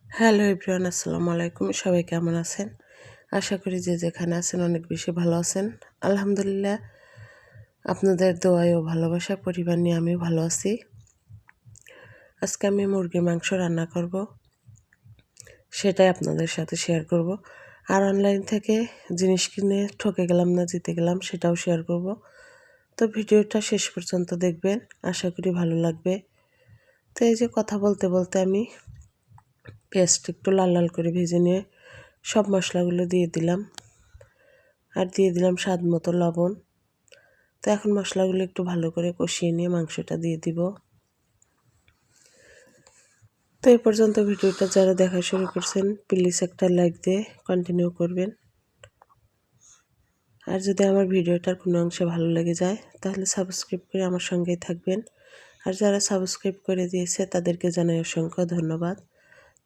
Hello everyone, আসসালামু আলাইকুম। সবাই কেমন আছেন? আশা করি যে যেখানে আছেন অনেক বেশি ভালো আছেন। আলহামদুলিল্লাহ, আপনাদের দোয়ায় ও ভালোবাসায় পরিবার নিয়ে আমিও ভালো আছি। আজকে আমি মুরগির মাংস রান্না করব, সেটাই আপনাদের সাথে শেয়ার করব। আর অনলাইন থেকে জিনিস কিনে ঠকে গেলাম না জিতে গেলাম, সেটাও শেয়ার করব। তো ভিডিওটা শেষ পর্যন্ত দেখবেন, আশা করি ভালো লাগবে। তো এই যে কথা বলতে বলতে আমি পেস্ট একটু লাল লাল করে ভেজে নিয়ে সব মশলাগুলো দিয়ে দিলাম, আর দিয়ে দিলাম স্বাদ মতো লবণ। তো এখন মশলাগুলো একটু ভালো করে কষিয়ে নিয়ে মাংসটা দিয়ে দিব। তো এই পর্যন্ত ভিডিওটা যারা দেখা শুরু করছেন প্লিজ একটা লাইক দিয়ে কন্টিনিউ করবেন। আর যদি আমার ভিডিওটার কোনো অংশে ভালো লেগে যায় তাহলে সাবস্ক্রাইব করে আমার সঙ্গেই থাকবেন। আর যারা সাবস্ক্রাইব করে দিয়েছে তাদেরকে জানাই অসংখ্য ধন্যবাদ।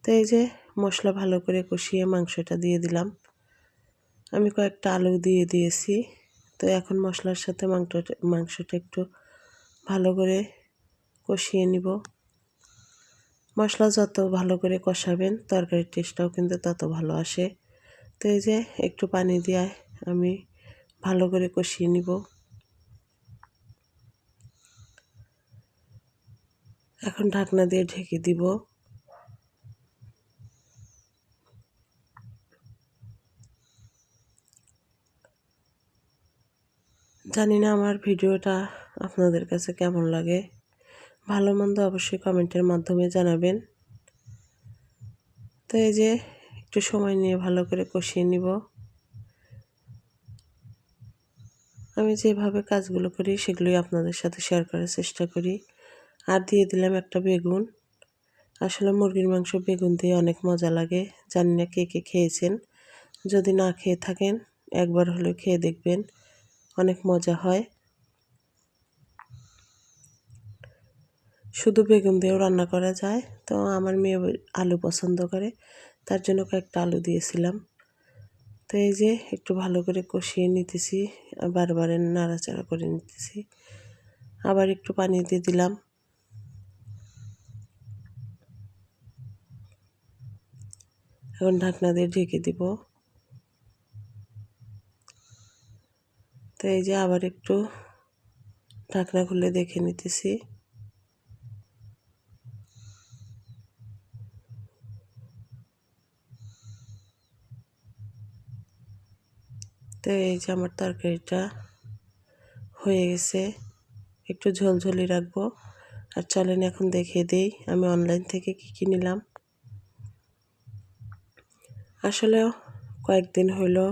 তো এই যে মশলা ভালো করে কষিয়ে মাংসটা দিয়ে দিলাম। আমি কয়েকটা আলু দিয়ে দিয়েছি। তো এখন মশলার সাথে মাংসটা একটু ভালো করে কষিয়ে নিব। মশলা যত ভালো করে কষাবেন তরকারির টেস্টটাও কিন্তু তত ভালো আসে। তো এই যে একটু পানি দিয়ে আমি ভালো করে কষিয়ে নিব। এখন ঢাকনা দিয়ে ঢেকে দিব। জানি না আমার ভিডিওটা আপনাদের কাছে কেমন লাগে, ভালো মন্দ অবশ্যই কমেন্টের মাধ্যমে জানাবেন। তো এই যে একটু সময় নিয়ে ভালো করে কষিয়ে নিব। আমি যেভাবে কাজগুলো করি সেগুলোই আপনাদের সাথে শেয়ার করার চেষ্টা করি। আর দিয়ে দিলাম একটা বেগুন। আসলে মুরগির মাংস বেগুন দিয়ে অনেক মজা লাগে। জানি না কে কে খেয়েছেন, যদি না খেয়ে থাকেন একবার হলেও খেয়ে দেখবেন, অনেক মজা হয়। শুধু বেগুন দিয়েও রান্না করা যায়। তো আমার মেয়ে আলু পছন্দ করে, তার জন্য কয়েকটা আলু দিয়েছিলাম। তো এই যে একটু ভালো করে কষিয়ে নিতেছি, বারবার নাড়াচাড়া করে নিতেছি। আবার একটু পানি দিয়ে দিলাম। এখন ঢাকনা দিয়ে ঢেকে দিব। তো এই যে আবার একটু ঢাকনা খুলে দেখে নিতেছি। তো এই যে আমার তরকারিটা হয়ে গেছে, একটু ঝোলঝোলি রাখবো। আর চলেন এখন দেখিয়ে দিই আমি অনলাইন থেকে কী নিলাম। আসলে কয়েকদিন হলো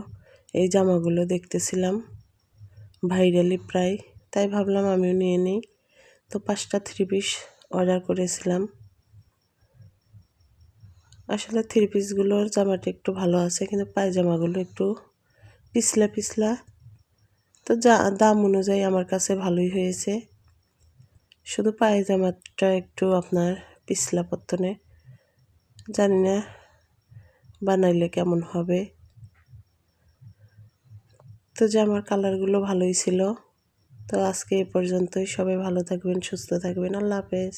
এই জামাগুলো দেখতেছিলাম ভাইরালি প্রায়, তাই ভাবলাম আমিও নিয়ে নিই। তো 5টা 3 পিস অর্ডার করেছিলাম। আসলে 3 পিসগুলোর জামাটা একটু ভালো আছে, কিন্তু পায়জামাগুলো একটু পিছলা পিছলা। তো দাম অনুযায়ী আমার কাছে ভালোই হয়েছে, শুধু পায়জামাটা একটু আপনার পিছলা পত্তনে। জানি না বানাইলে কেমন হবে। তো জামার কালারগুলো ভালোই ছিল। তো আজকে এই পর্যন্তই। সবাই ভালো থাকবেন, সুস্থ থাকবেন। আল্লাহ হাফেজ।